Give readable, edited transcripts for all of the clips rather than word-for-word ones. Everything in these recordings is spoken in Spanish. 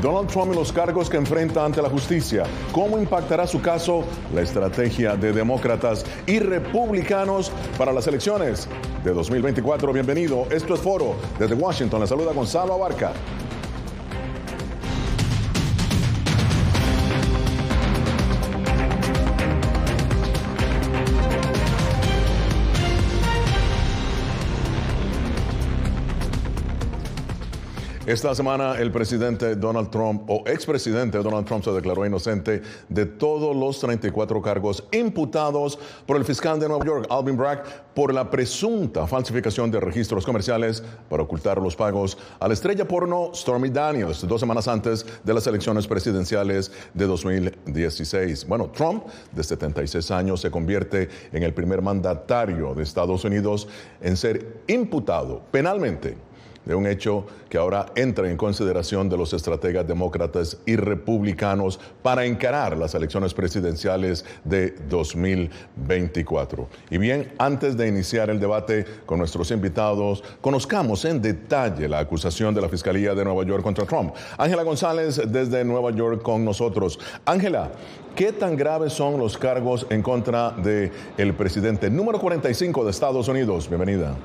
Donald Trump y los cargos que enfrenta ante la justicia. ¿Cómo impactará su caso la estrategia de demócratas y republicanos para las elecciones de 2024? Bienvenido. Esto es Foro. Desde Washington, le saluda Gonzalo Abarca. Esta semana el presidente Donald Trump, o expresidente Donald Trump, se declaró inocente de todos los 34 cargos imputados por el fiscal de Nueva York, Alvin Bragg, por la presunta falsificación de registros comerciales para ocultar los pagos a la estrella porno Stormy Daniels 2 semanas antes de las elecciones presidenciales de 2016. Bueno, Trump, de 76 años, se convierte en el primer mandatario de Estados Unidos en ser imputado penalmente de un hecho que ahora entra en consideración de los estrategas demócratas y republicanos para encarar las elecciones presidenciales de 2024. Y bien, antes de iniciar el debate con nuestros invitados, conozcamos en detalle la acusación de la Fiscalía de Nueva York contra Trump. Ángela González, desde Nueva York, con nosotros. Ángela, ¿qué tan graves son los cargos en contra del presidente número 45 de Estados Unidos? Bienvenida.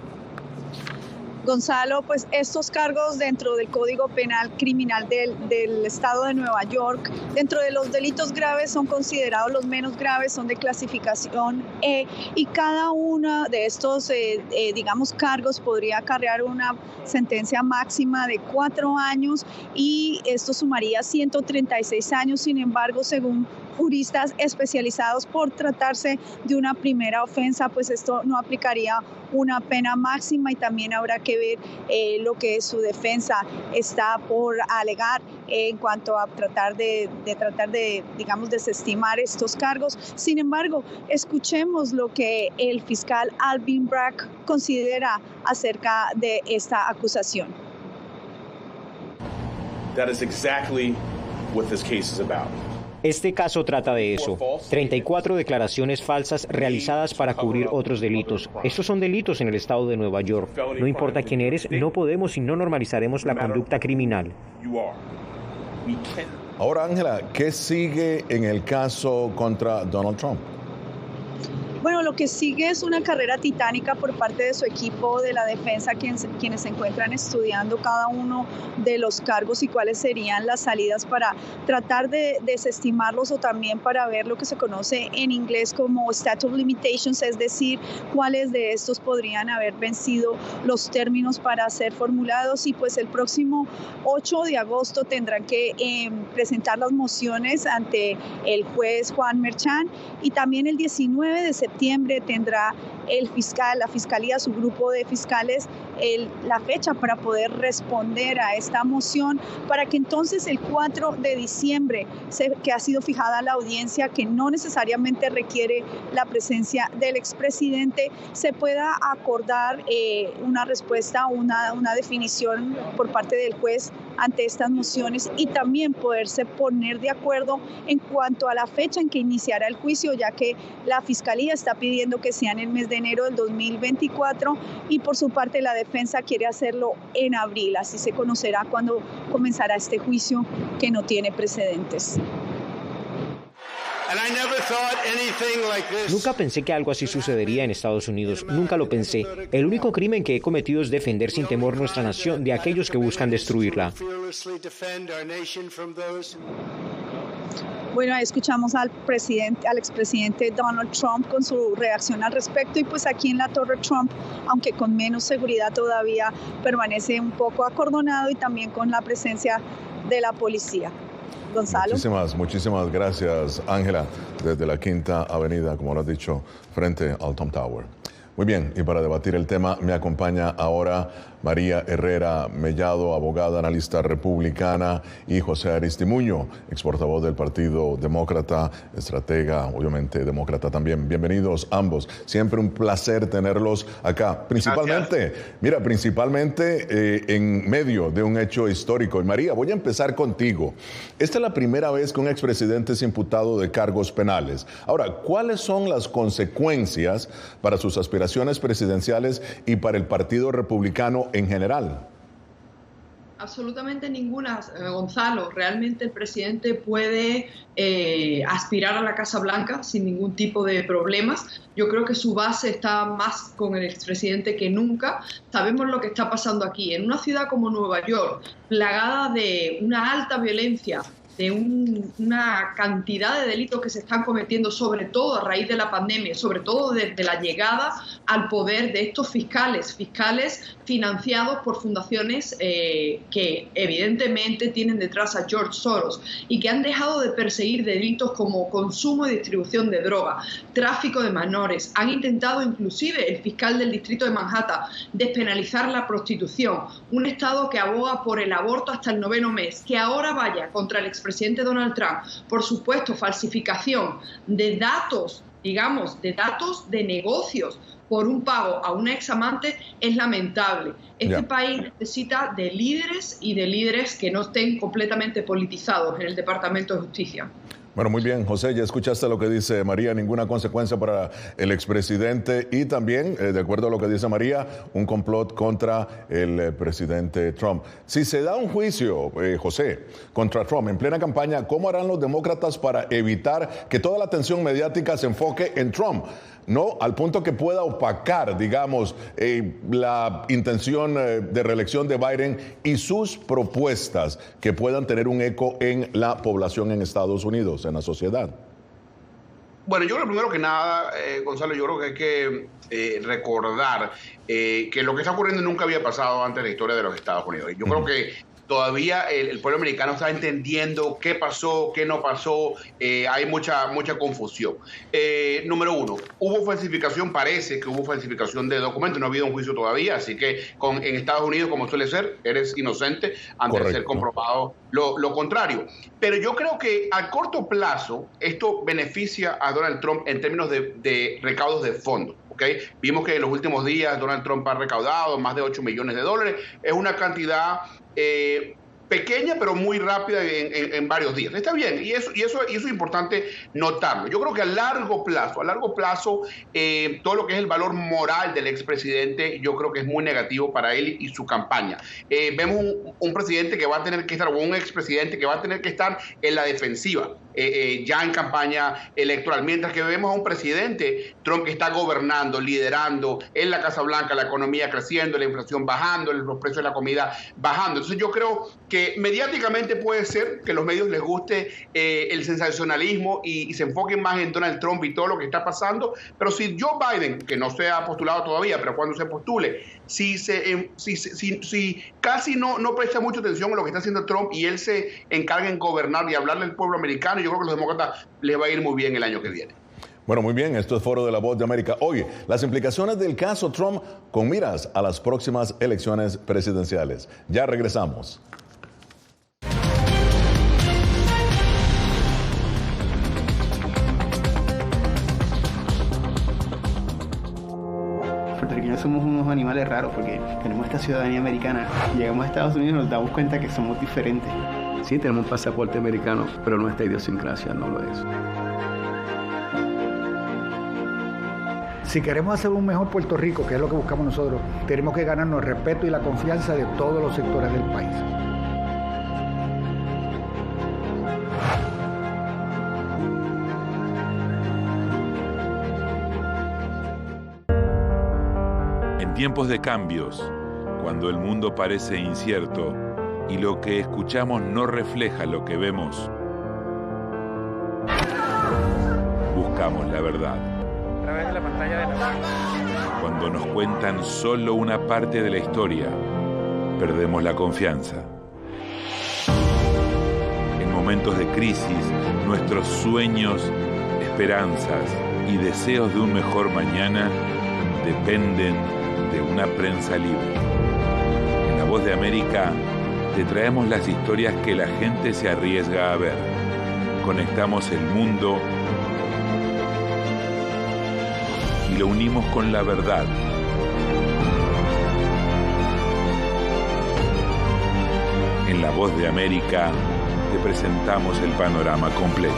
Gonzalo, pues estos cargos dentro del Código Penal Criminal del Estado de Nueva York, dentro de los delitos graves son considerados los menos graves, son de clasificación E, y cada uno de estos, cargos podría acarrear una sentencia máxima de 4 años y esto sumaría 136 años. Sin embargo, según juristas especializados, por tratarse de una primera ofensa, pues esto no aplicaría una pena máxima y también habrá que ver lo que su defensa está por alegar en cuanto a tratar de desestimar estos cargos. Sin embargo, escuchemos lo que el fiscal Alvin Bragg considera acerca de esta acusación. That is exactly what this case is about. Este caso trata de eso. 34 declaraciones falsas realizadas para cubrir otros delitos. Estos son delitos en el estado de Nueva York. No importa quién eres, no podemos y no normalizaremos la conducta criminal. Ahora, Ángela, ¿qué sigue en el caso contra Donald Trump? Bueno, lo que sigue es una carrera titánica por parte de su equipo de la defensa, quienes se encuentran estudiando cada uno de los cargos y cuáles serían las salidas para tratar de desestimarlos o también para ver lo que se conoce en inglés como statute of limitations, es decir, cuáles de estos podrían haber vencido los términos para ser formulados. Y pues el próximo 8 de agosto tendrán que presentar las mociones ante el juez Juan Merchan, y también el 19 de septiembre tendrá la fiscalía, su grupo de fiscales, la fecha para poder responder a esta moción, para que entonces el 4 de diciembre, que ha sido fijada la audiencia, que no necesariamente requiere la presencia del expresidente, se pueda acordar una respuesta, una definición por parte del juez ante estas mociones, y también poderse poner de acuerdo en cuanto a la fecha en que iniciará el juicio, ya que la fiscalía está pidiendo que sea en el mes de enero del 2024 y por su parte la defensa quiere hacerlo en abril. Así se conocerá cuándo comenzará este juicio que no tiene precedentes. Nunca pensé que algo así sucedería en Estados Unidos. Nunca lo pensé. El único crimen que he cometido es defender sin temor nuestra nación de aquellos que buscan destruirla. Bueno, ahí escuchamos al expresidente Donald Trump con su reacción al respecto, y pues aquí en la Torre Trump, aunque con menos seguridad todavía, permanece un poco acordonado y también con la presencia de la policía. Gonzalo. Muchísimas gracias, Ángela, desde la Quinta Avenida, como lo has dicho, frente al Trump Tower. Muy bien, y para debatir el tema me acompaña ahora María Herrera Mellado, abogada, analista republicana, y José Aristimuño, ex portavoz del Partido Demócrata, estratega, obviamente demócrata también. Bienvenidos ambos. Siempre un placer tenerlos acá. Principalmente en medio de un hecho histórico. Y María, voy a empezar contigo. Esta es la primera vez que un expresidente es imputado de cargos penales. Ahora, ¿cuáles son las consecuencias para sus aspiraciones presidenciales y para el Partido Republicano en general? Absolutamente ninguna, Gonzalo. Realmente el presidente puede aspirar a la Casa Blanca sin ningún tipo de problemas. Yo creo que su base está más con el expresidente que nunca. Sabemos lo que está pasando aquí. En una ciudad como Nueva York, plagada de una alta violencia, de una cantidad de delitos que se están cometiendo, sobre todo a raíz de la pandemia, sobre todo desde la llegada al poder de estos fiscales financiados por fundaciones que evidentemente tienen detrás a George Soros y que han dejado de perseguir delitos como consumo y distribución de droga, tráfico de menores. Han intentado inclusive el fiscal del distrito de Manhattan despenalizar la prostitución, un estado que aboga por el aborto hasta el 9º mes, que ahora vaya contra el expresidente Donald Trump, por supuesto, falsificación de datos, digamos, de datos de negocios por un pago a una examante, es lamentable. Este país necesita de líderes y de líderes que no estén completamente politizados en el Departamento de Justicia. Bueno, muy bien, José, ya escuchaste lo que dice María, ninguna consecuencia para el expresidente y también, de acuerdo a lo que dice María, un complot contra el presidente Trump. Si se da un juicio, José, contra Trump en plena campaña, ¿cómo harán los demócratas para evitar que toda la atención mediática se enfoque en Trump? No al punto que pueda opacar, digamos, la intención de reelección de Biden y sus propuestas que puedan tener un eco en la población en Estados Unidos, en la sociedad. Bueno, yo creo primero que nada, Gonzalo, yo creo que hay que recordar que lo que está ocurriendo nunca había pasado antes en la historia de los Estados Unidos. Y yo creo que todavía el pueblo americano está entendiendo qué pasó, qué no pasó, hay mucha confusión. Número uno, hubo falsificación, parece que hubo falsificación de documentos, no ha habido un juicio todavía, así que en Estados Unidos, como suele ser, eres inocente antes de ser comprobado lo contrario. Pero yo creo que a corto plazo esto beneficia a Donald Trump en términos de recaudos de fondos. ¿Okay? Vimos que en los últimos días Donald Trump ha recaudado más de $8 millones. Es una cantidad pequeña pero muy rápida en varios días. Está bien, y eso es importante notarlo. Yo creo que a largo plazo, todo lo que es el valor moral del expresidente, yo creo que es muy negativo para él y su campaña. Vemos un presidente que va a tener que estar, o un expresidente que va a tener que estar en la defensiva, ya en campaña electoral, mientras que vemos a un presidente Trump que está gobernando, liderando en la Casa Blanca, la economía creciendo, la inflación bajando, los precios de la comida bajando. Entonces yo creo que mediáticamente puede ser que a los medios les guste el sensacionalismo y se enfoquen más en Donald Trump y todo lo que está pasando, pero si Joe Biden, que no se ha postulado todavía, pero cuando se postule, si casi no presta mucha atención a lo que está haciendo Trump y él se encarga en gobernar y hablarle al pueblo americano, yo creo que a los demócratas les va a ir muy bien el año que viene. Bueno, muy bien, esto es Foro de la Voz de América. Hoy, las implicaciones del caso Trump con miras a las próximas elecciones presidenciales. Ya regresamos. Puertorriqueños somos unos animales raros porque tenemos esta ciudadanía americana. Llegamos a Estados Unidos y nos damos cuenta que somos diferentes. Sí, tenemos un pasaporte americano, pero nuestra idiosincrasia no lo es. Si queremos hacer un mejor Puerto Rico, que es lo que buscamos nosotros, tenemos que ganarnos el respeto y la confianza de todos los sectores del país. En tiempos de cambios, cuando el mundo parece incierto y lo que escuchamos no refleja lo que vemos, buscamos la verdad. A través de la pantalla de la... Cuando nos cuentan solo una parte de la historia, perdemos la confianza. En momentos de crisis, nuestros sueños, esperanzas y deseos de un mejor mañana dependen de una prensa libre. En La Voz de América te traemos las historias que la gente se arriesga a ver. Conectamos el mundo y lo unimos con la verdad. En La Voz de América te presentamos el panorama completo.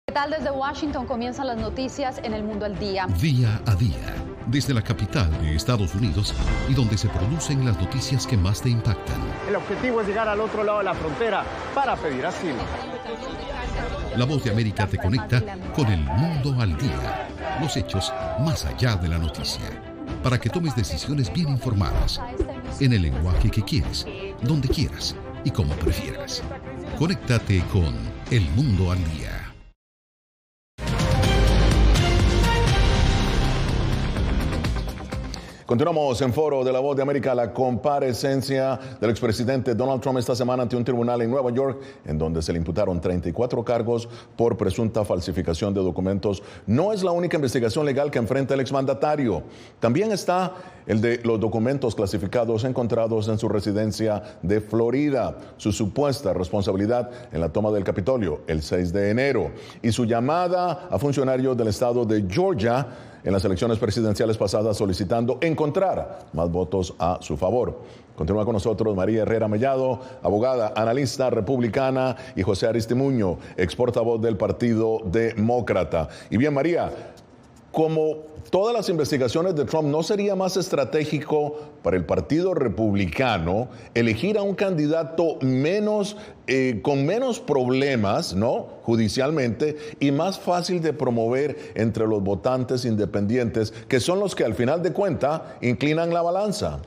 ¿Qué tal? Desde Washington comienzan las noticias en El Mundo al Día. Día a día. desde la capital de Estados Unidos y donde se producen las noticias que más te impactan. El objetivo es llegar al otro lado de la frontera para pedir asilo. La Voz de América te conecta con el mundo al día, los hechos más allá de la noticia, para que tomes decisiones bien informadas, en el lenguaje que quieres, donde quieras y como prefieras. Conéctate con El Mundo al Día. Continuamos en Foro de la Voz de América. La comparecencia del expresidente Donald Trump esta semana ante un tribunal en Nueva York, en donde se le imputaron 34 cargos por presunta falsificación de documentos, no es la única investigación legal que enfrenta el exmandatario. También está el de los documentos clasificados encontrados en su residencia de Florida, su supuesta responsabilidad en la toma del Capitolio el 6 de enero y su llamada a funcionarios del estado de Georgia en las elecciones presidenciales pasadas solicitando encontrar más votos a su favor. Continúa con nosotros María Herrera Mellado, abogada, analista republicana, y José Aristimuño, ex portavoz del Partido Demócrata. Y bien, María, como todas las investigaciones de Trump, ¿no sería más estratégico para el Partido Republicano elegir a un candidato con menos problemas, ¿no?, judicialmente, y más fácil de promover entre los votantes independientes, que son los que al final de cuentas inclinan la balanza?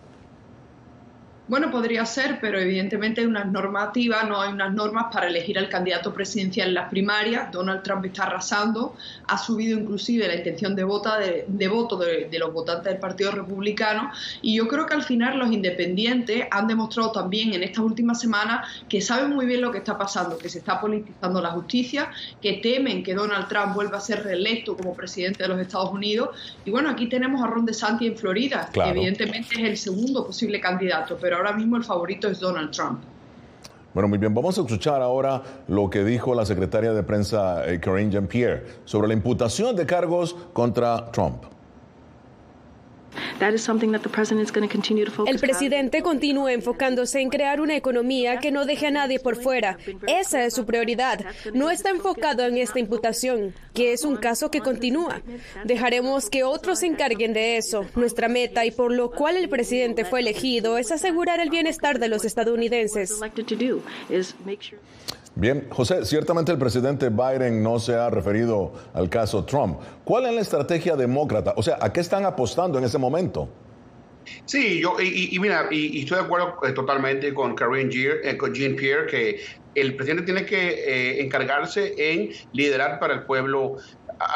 Bueno, podría ser, pero evidentemente hay unas normativas, no hay unas normas para elegir al candidato presidencial en las primarias. Donald Trump está arrasando, ha subido inclusive la intención de voto de los votantes del Partido Republicano, y yo creo que al final los independientes han demostrado también en estas últimas semanas que saben muy bien lo que está pasando, que se está politizando la justicia, que temen que Donald Trump vuelva a ser reelecto como presidente de los Estados Unidos. Y bueno, aquí tenemos a Ron DeSantis en Florida, claro, que evidentemente es el segundo posible candidato, pero ahora mismo el favorito es Donald Trump. Bueno, muy bien, vamos a escuchar ahora lo que dijo la secretaria de prensa Karine Jean-Pierre sobre la imputación de cargos contra Trump. El presidente continúa enfocándose en crear una economía que no deje a nadie por fuera. Esa es su prioridad. No está enfocado en esta imputación, que es un caso que continúa. Dejaremos que otros se encarguen de eso. Nuestra meta, y por lo cual el presidente fue elegido, es asegurar el bienestar de los estadounidenses. Bien, José, ciertamente el presidente Biden no se ha referido al caso Trump. ¿Cuál es la estrategia demócrata? O sea, ¿a qué están apostando en ese momento? Sí, mira, estoy de acuerdo totalmente con Karine Jean-Pierre, que el presidente tiene que encargarse en liderar para el pueblo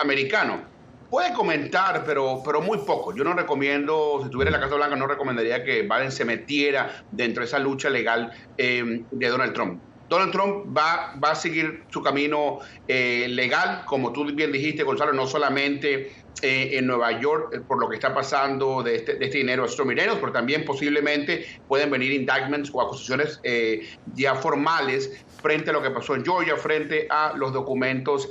americano. Puede comentar, pero muy poco. Yo no recomiendo, si estuviera en la Casa Blanca, no recomendaría que Biden se metiera dentro de esa lucha legal de Donald Trump. Donald Trump va a seguir su camino legal, como tú bien dijiste, Gonzalo, no solamente en Nueva York por lo que está pasando de este dinero a Stormy Daniels, pero también posiblemente pueden venir indictments o acusaciones ya formales frente a lo que pasó en Georgia, frente a los documentos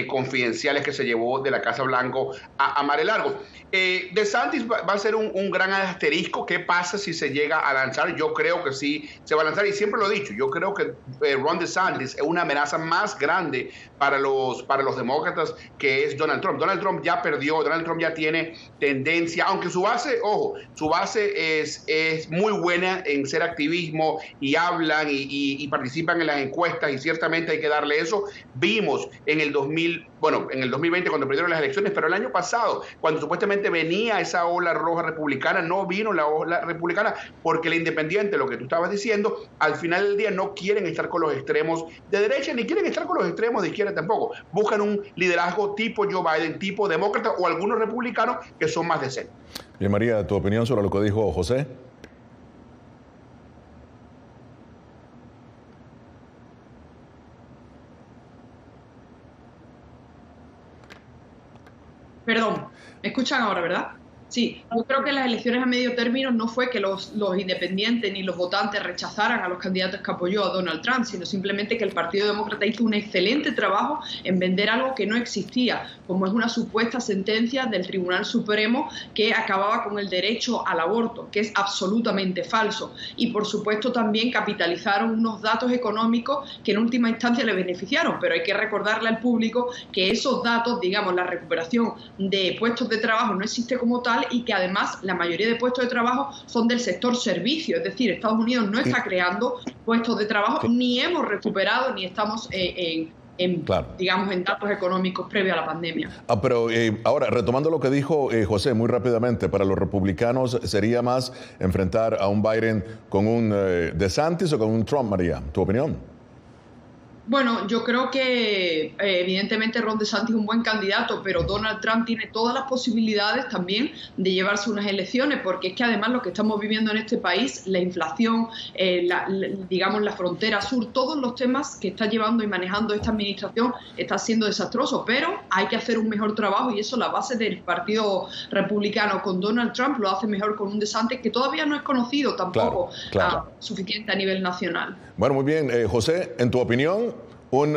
confidenciales que se llevó de la Casa Blanca a Mar-a-Lago. DeSantis va a ser un gran asterisco. ¿Qué pasa si se llega a lanzar? Yo creo que sí se va a lanzar, y siempre lo he dicho, yo creo que Ron DeSantis es una amenaza más grande para los demócratas que es Donald Trump. Donald Trump ya perdió, Donald Trump ya tiene tendencia, aunque su base, ojo, su base es muy buena en ser activismo y hablan y participan en las encuestas, y ciertamente hay que darle eso. Vimos en el 2020 cuando perdieron las elecciones, pero el año pasado, cuando supuestamente venía esa ola roja republicana, no vino la ola republicana porque el independiente, lo que tú estabas diciendo, al final del día no quieren estar con los extremos de derecha, ni quieren estar con los extremos de izquierda tampoco. Buscan un liderazgo tipo Joe Biden, tipo demócrata, o algunos republicanos que son más decentes. Bien, María, ¿tu opinión sobre lo que dijo José? Perdón, ¿me escuchan ahora, verdad? Sí, yo creo que las elecciones a medio término no fue que los independientes ni los votantes rechazaran a los candidatos que apoyó a Donald Trump, sino simplemente que el Partido Demócrata hizo un excelente trabajo en vender algo que no existía, como es una supuesta sentencia del Tribunal Supremo que acababa con el derecho al aborto, que es absolutamente falso. Y por supuesto también capitalizaron unos datos económicos que en última instancia le beneficiaron, pero hay que recordarle al público que esos datos, digamos, la recuperación de puestos de trabajo no existe como tal, global y que además la mayoría de puestos de trabajo son del sector servicio, es decir, Estados Unidos no está creando puestos de trabajo, ni hemos recuperado ni estamos digamos, en datos económicos previos a la pandemia. Pero ahora, retomando lo que dijo José muy rápidamente, para los republicanos sería más enfrentar a un Biden con un DeSantis o con un Trump, María. ¿Tu opinión? Bueno, yo creo que evidentemente Ron DeSantis es un buen candidato, pero Donald Trump tiene todas las posibilidades también de llevarse unas elecciones, porque es que además lo que estamos viviendo en este país, la inflación, digamos la frontera sur, todos los temas que está llevando y manejando esta administración está siendo desastroso, pero hay que hacer un mejor trabajo y eso la base del Partido Republicano con Donald Trump lo hace mejor con un DeSantis que todavía no es conocido tampoco suficiente a nivel nacional. Bueno, muy bien. José, en tu opinión, un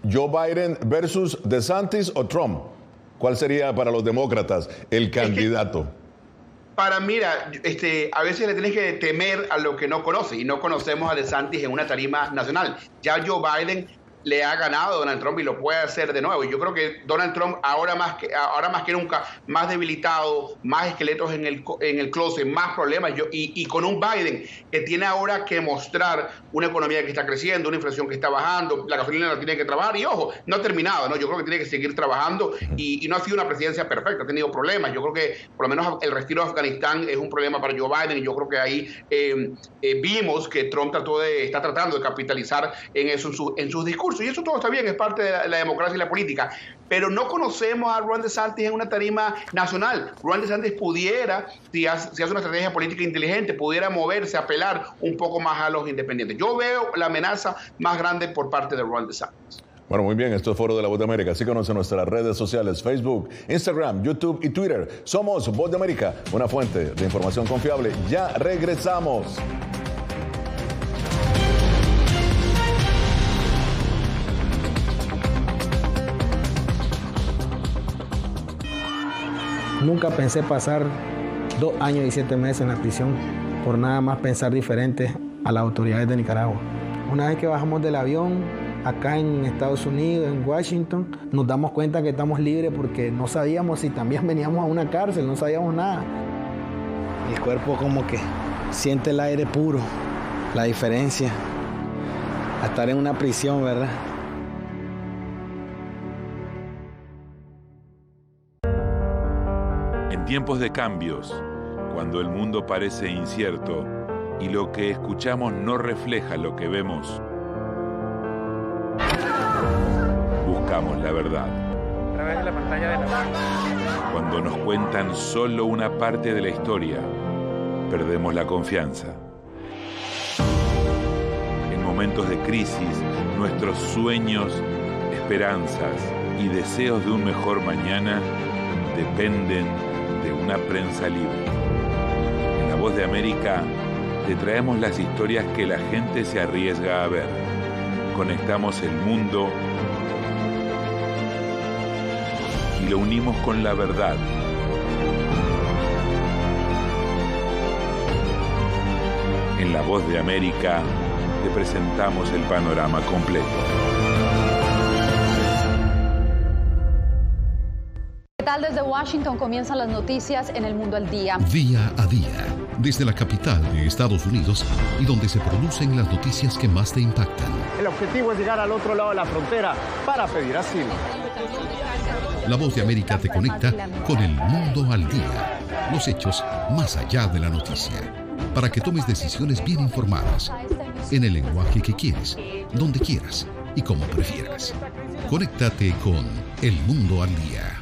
Joe Biden versus DeSantis o Trump, ¿cuál sería para los demócratas el candidato? Para, mira, a veces le tienes que temer a lo que no conoces y no conocemos a DeSantis en una tarima nacional. Ya Joe Biden le ha ganado a Donald Trump y lo puede hacer de nuevo. Y yo creo que Donald Trump ahora más que nunca, más debilitado, más esqueletos en el closet, más problemas. Y con un Biden que tiene ahora que mostrar una economía que está creciendo, una inflación que está bajando, la gasolina la tiene que trabajar. Y ojo, no ha terminado, ¿no? Yo creo que tiene que seguir trabajando y no ha sido una presidencia perfecta, ha tenido problemas. Yo creo que por lo menos el retiro de Afganistán es un problema para Joe Biden y yo creo que ahí vimos que Trump está tratando de capitalizar en eso en sus discursos. Y eso todo está bien, es parte de la democracia y la política. Pero no conocemos a Ron DeSantis en una tarima nacional. Ron DeSantis pudiera, si hace una estrategia política inteligente, pudiera moverse, apelar un poco más a los independientes. Yo veo la amenaza más grande por parte de Ron DeSantis. Bueno, muy bien, esto es Foro de la Voz de América. Síganos en nuestras redes sociales, Facebook, Instagram, YouTube y Twitter. Somos Voz de América, una fuente de información confiable. Ya regresamos. Nunca pensé pasar 2 años y 7 meses en la prisión por nada más pensar diferente a las autoridades de Nicaragua. Una vez que bajamos del avión, acá en Estados Unidos, en Washington, nos damos cuenta que estamos libres porque no sabíamos si también veníamos a una cárcel, no sabíamos nada. El cuerpo como que siente el aire puro, la diferencia a estar en una prisión, ¿verdad? En tiempos de cambios, cuando el mundo parece incierto y lo que escuchamos no refleja lo que vemos, buscamos la verdad. A través de la pantalla de la... Cuando nos cuentan solo una parte de la historia, perdemos la confianza. En momentos de crisis, nuestros sueños, esperanzas y deseos de un mejor mañana dependen de una prensa libre. En La Voz de América te traemos las historias que la gente se arriesga a ver. Conectamos el mundo y lo unimos con la verdad. En La Voz de América te presentamos el panorama completo. ¿Qué tal? Desde Washington comienzan las noticias en El Mundo al Día. Día a día, desde la capital de Estados Unidos y donde se producen las noticias que más te impactan. El objetivo es llegar al otro lado de la frontera para pedir asilo. La Voz de América te conecta con el mundo al día. Los hechos más allá de la noticia. Para que tomes decisiones bien informadas. En el lenguaje que quieres, donde quieras y como prefieras. Conéctate con El Mundo al Día.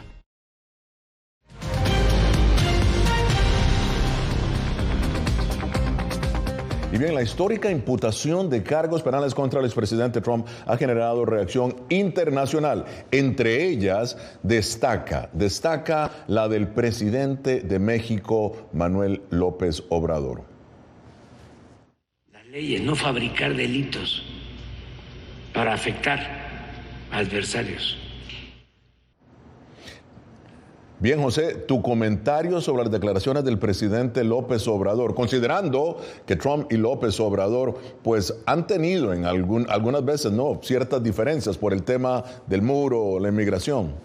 Y bien, la histórica imputación de cargos penales contra el expresidente Trump ha generado reacción internacional. Entre ellas, destaca la del presidente de México, Manuel López Obrador. Las leyes, no fabricar delitos para afectar a adversarios. Bien, José, tu comentario sobre las declaraciones del presidente López Obrador, considerando que Trump y López Obrador pues han tenido en algunas veces ciertas diferencias por el tema del muro, la inmigración.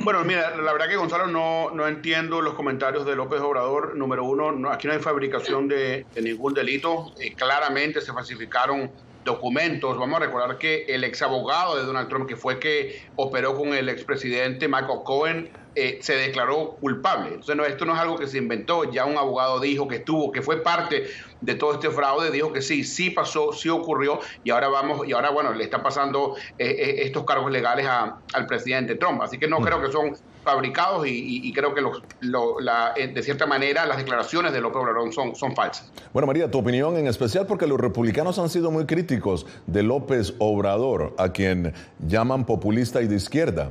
Bueno, mira, la verdad que Gonzalo no entiendo los comentarios de López Obrador. Número uno, aquí no hay fabricación de ningún delito. Claramente se falsificaron documentos. Vamos a recordar que el ex abogado de Donald Trump, que fue que operó con el expresidente Michael Cohen, se declaró culpable. Entonces, esto no es algo que se inventó. Ya un abogado dijo que fue parte de todo este fraude, dijo que sí pasó, sí ocurrió, y ahora bueno, le están pasando estos cargos legales al presidente Trump. Así que no creo que son fabricados y creo que de cierta manera las declaraciones de López Obrador son falsas. Bueno, María, tu opinión en especial, porque los republicanos han sido muy críticos de López Obrador, a quien llaman populista y de izquierda.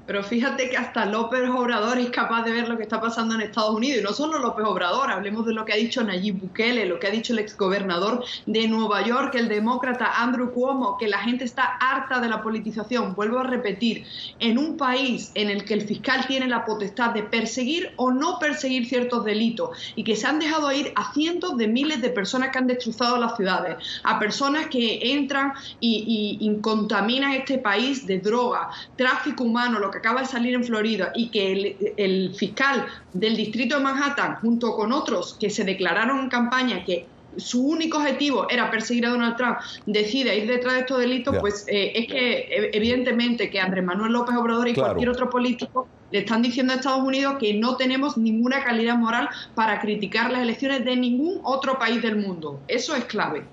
Pero fíjate que hasta López Obrador es capaz de ver lo que está pasando en Estados Unidos. Y no solo López Obrador, hablemos de lo que ha dicho Nayib Bukele, lo que ha dicho el exgobernador de Nueva York, el demócrata Andrew Cuomo, que la gente está harta de la politización. Vuelvo a repetir, en un país en el que el fiscal tiene la potestad de perseguir o no perseguir ciertos delitos y que se han dejado ir a cientos de miles de personas que han destrozado las ciudades, a personas que entran y contaminan este país de droga, tráfico humano, lo que acaba de salir en Florida, y que el fiscal del distrito de Manhattan, junto con otros que se declararon en campaña que su único objetivo era perseguir a Donald Trump, decide ir detrás de estos delitos, pues es que evidentemente que Andrés Manuel López Obrador y cualquier otro político le están diciendo a Estados Unidos que no tenemos ninguna calidad moral para criticar las elecciones de ningún otro país del mundo. Eso es clave.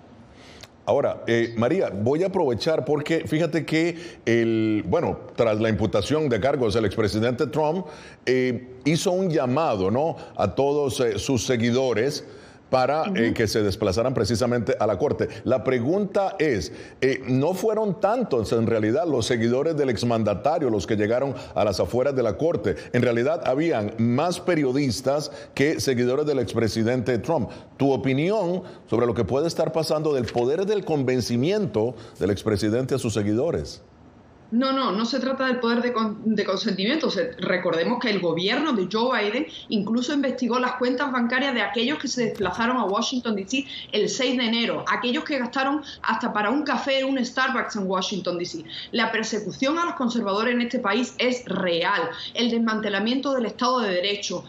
Ahora, María, voy a aprovechar porque fíjate que, tras la imputación de cargos, el expresidente Trump hizo un llamado, ¿no?, a todos sus seguidores para que se desplazaran precisamente a la corte. La pregunta es, ¿no fueron tantos en realidad los seguidores del exmandatario los que llegaron a las afueras de la corte? En realidad habían más periodistas que seguidores del expresidente Trump. ¿Tu opinión sobre lo que puede estar pasando del poder del convencimiento del expresidente a sus seguidores? No se trata del poder de consentimiento. Recordemos que el gobierno de Joe Biden incluso investigó las cuentas bancarias de aquellos que se desplazaron a Washington, D.C. el 6 de enero, aquellos que gastaron hasta para un café en un Starbucks en Washington, D.C. La persecución a los conservadores en este país es real. El desmantelamiento del Estado de Derecho,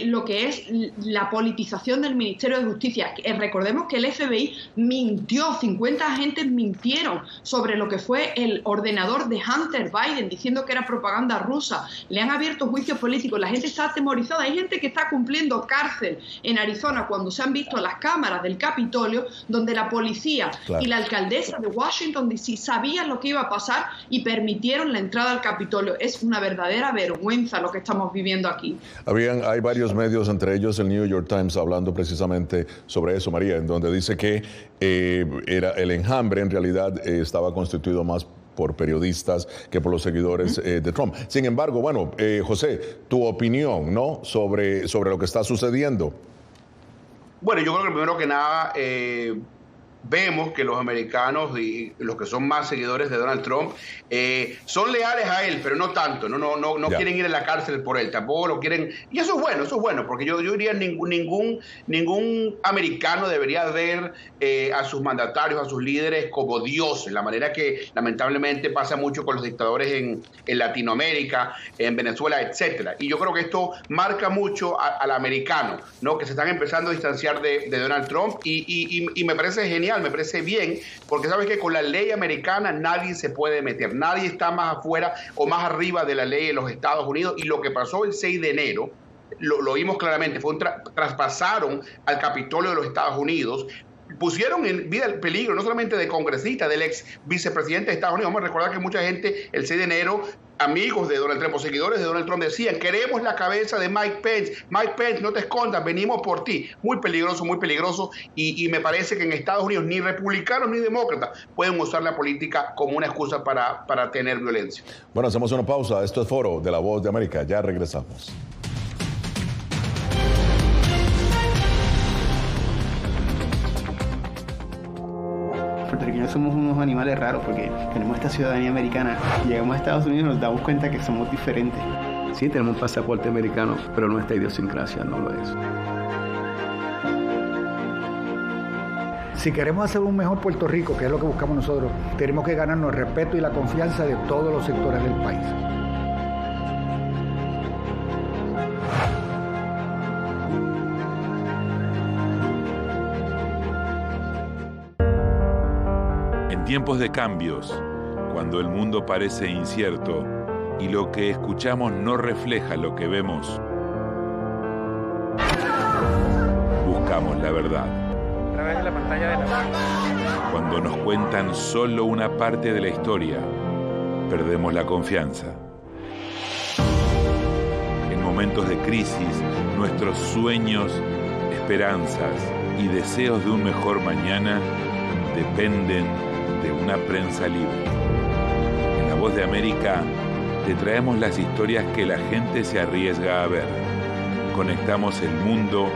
lo que es la politización del Ministerio de Justicia. Recordemos que el FBI mintió, 50 agentes mintieron sobre lo que fue el ordenador de Hunter Biden, diciendo que era propaganda rusa. Le han abierto juicios políticos, la gente está atemorizada. Hay gente que está cumpliendo cárcel en Arizona cuando se han visto las cámaras del Capitolio, donde la policía y la alcaldesa de Washington, D.C. sabían lo que iba a pasar y permitieron la entrada al Capitolio. Es una verdadera vergüenza lo que estamos viviendo aquí. Hay varios medios, entre ellos el New York Times, hablando precisamente sobre eso, María, en donde dice que era el enjambre en realidad estaba constituido más por periodistas que por los seguidores de Trump. Sin embargo, José, tu opinión, ¿no?, sobre lo que está sucediendo. Bueno, yo creo que primero que nada vemos que los americanos y los que son más seguidores de Donald Trump son leales a él, pero no tanto, no quieren ir a la cárcel por él, tampoco lo quieren, y eso es bueno, porque yo diría ningún americano debería ver a sus mandatarios, a sus líderes como dioses, la manera que lamentablemente pasa mucho con los dictadores en Latinoamérica, en Venezuela, etcétera. Y yo creo que esto marca mucho al americano, ¿no?, que se están empezando a distanciar de Donald Trump y me parece genial. Me parece bien, porque sabes que con la ley americana nadie se puede meter, nadie está más afuera o más arriba de la ley de los Estados Unidos, y lo que pasó el 6 de enero, lo vimos claramente, traspasaron al Capitolio de los Estados Unidos, pusieron en vida el peligro no solamente de congresistas, del ex vicepresidente de Estados Unidos. Vamos a recordar que mucha gente el 6 de enero, amigos de Donald Trump o seguidores de Donald Trump, decían: queremos la cabeza de Mike Pence, no te escondas, venimos por ti. Muy peligroso, y me parece que en Estados Unidos ni republicanos ni demócratas pueden usar la política como una excusa para tener violencia. Bueno, hacemos una pausa. Esto es Foro de La Voz de América. Ya regresamos. Puertorriqueños somos unos animales raros porque tenemos esta ciudadanía americana. Llegamos a Estados Unidos y nos damos cuenta que somos diferentes. Sí, tenemos un pasaporte americano, pero nuestra idiosincrasia no lo es. Si queremos hacer un mejor Puerto Rico, que es lo que buscamos nosotros, tenemos que ganarnos el respeto y la confianza de todos los sectores del país. tiempos de cambios, cuando el mundo parece incierto y lo que escuchamos no refleja lo que vemos, buscamos la verdad. A través de la pantalla de la... Cuando nos cuentan solo una parte de la historia, perdemos la confianza. En momentos de crisis, nuestros sueños, esperanzas y deseos de un mejor mañana dependen de una prensa libre. En La Voz de América te traemos las historias que la gente se arriesga a ver. Conectamos el mundo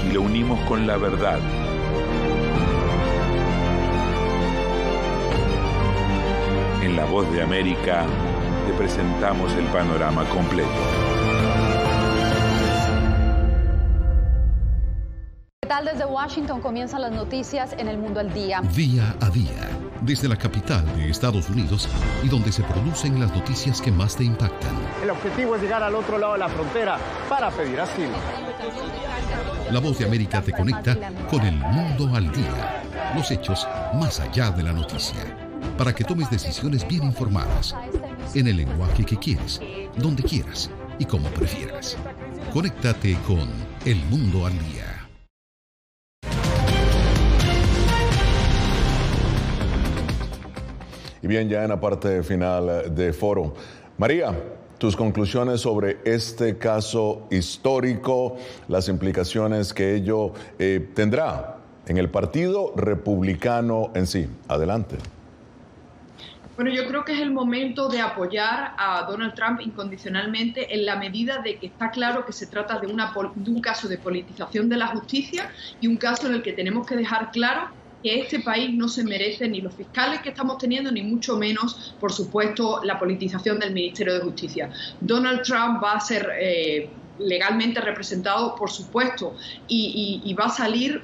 y lo unimos con la verdad. En La Voz de América te presentamos el panorama completo. ¿Qué tal? Desde Washington comienzan las noticias en El Mundo al Día. Día a día, desde la capital de Estados Unidos y donde se producen las noticias que más te impactan. El objetivo es llegar al otro lado de la frontera para pedir asilo. La Voz de América te conecta con El Mundo al Día. Los hechos más allá de la noticia. Para que tomes decisiones bien informadas. En el lenguaje que quieres, donde quieras y como prefieras. Conéctate con El Mundo al Día. Y bien, ya en la parte final de Foro. María, tus conclusiones sobre este caso histórico, las implicaciones que ello tendrá en el Partido Republicano en sí. Adelante. Bueno, yo creo que es el momento de apoyar a Donald Trump incondicionalmente en la medida de que está claro que se trata de un caso de politización de la justicia y un caso en el que tenemos que dejar claro que este país no se merece ni los fiscales que estamos teniendo, ni mucho menos, por supuesto, la politización del Ministerio de Justicia. Donald Trump va a ser legalmente representado, por supuesto, y va a salir,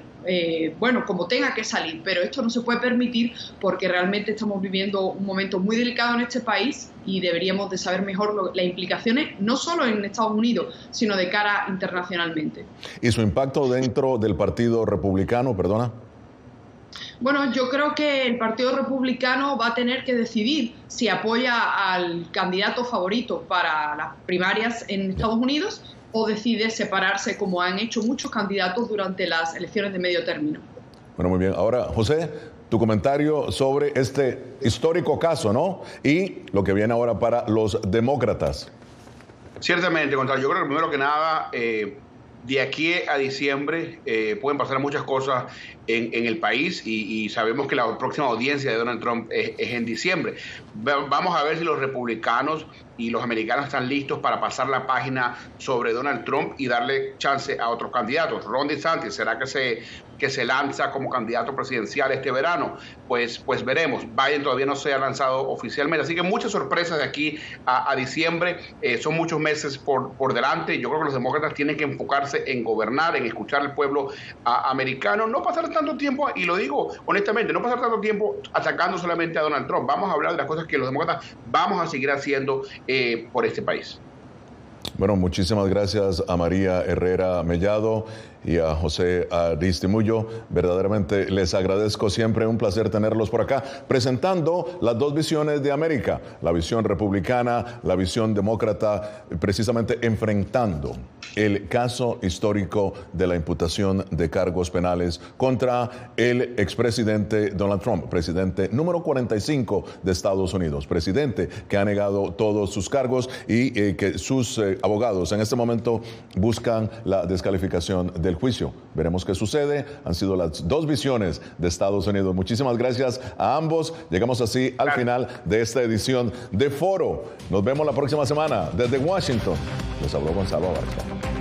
bueno, como tenga que salir, pero esto no se puede permitir porque realmente estamos viviendo un momento muy delicado en este país y deberíamos de saber mejor las implicaciones, no solo en Estados Unidos, sino de cara internacionalmente. ¿Y su impacto dentro del Partido Republicano, perdona? Bueno, yo creo que el Partido Republicano va a tener que decidir si apoya al candidato favorito para las primarias en Estados Unidos o decide separarse como han hecho muchos candidatos durante las elecciones de medio término. Bueno, muy bien. Ahora, José, tu comentario sobre este histórico caso, ¿no? Y lo que viene ahora para los demócratas. Ciertamente, Gonzalo. Yo creo que primero que nada, de aquí a diciembre pueden pasar muchas cosas en el país y sabemos que la próxima audiencia de Donald Trump es en diciembre. Vamos a ver si los republicanos y los americanos están listos para pasar la página sobre Donald Trump y darle chance a otros candidatos. Ron DeSantis, ¿será que se lanza como candidato presidencial este verano? Pues veremos. Biden todavía no se ha lanzado oficialmente, así que muchas sorpresas de aquí a diciembre. Son muchos meses por delante. Yo creo que los demócratas tienen que enfocarse en gobernar, en escuchar al pueblo americano, no pasar tanto tiempo, y lo digo honestamente, no pasar tanto tiempo atacando solamente a Donald Trump. Vamos a hablar de las cosas que los demócratas vamos a seguir haciendo por este país. Bueno, muchísimas gracias a María Herrera Mellado y a José Aristimullo. Verdaderamente les agradezco, siempre un placer tenerlos por acá, presentando las dos visiones de América, la visión republicana, la visión demócrata, precisamente enfrentando el caso histórico de la imputación de cargos penales contra el expresidente Donald Trump, presidente número 45 de Estados Unidos, presidente que ha negado todos sus cargos y que sus abogados en este momento buscan la descalificación del juicio. Veremos qué sucede. Han sido las dos visiones de Estados Unidos. Muchísimas gracias a ambos. Llegamos así al final de esta edición de Foro. Nos vemos la próxima semana desde Washington. Les habló Gonzalo Abarca.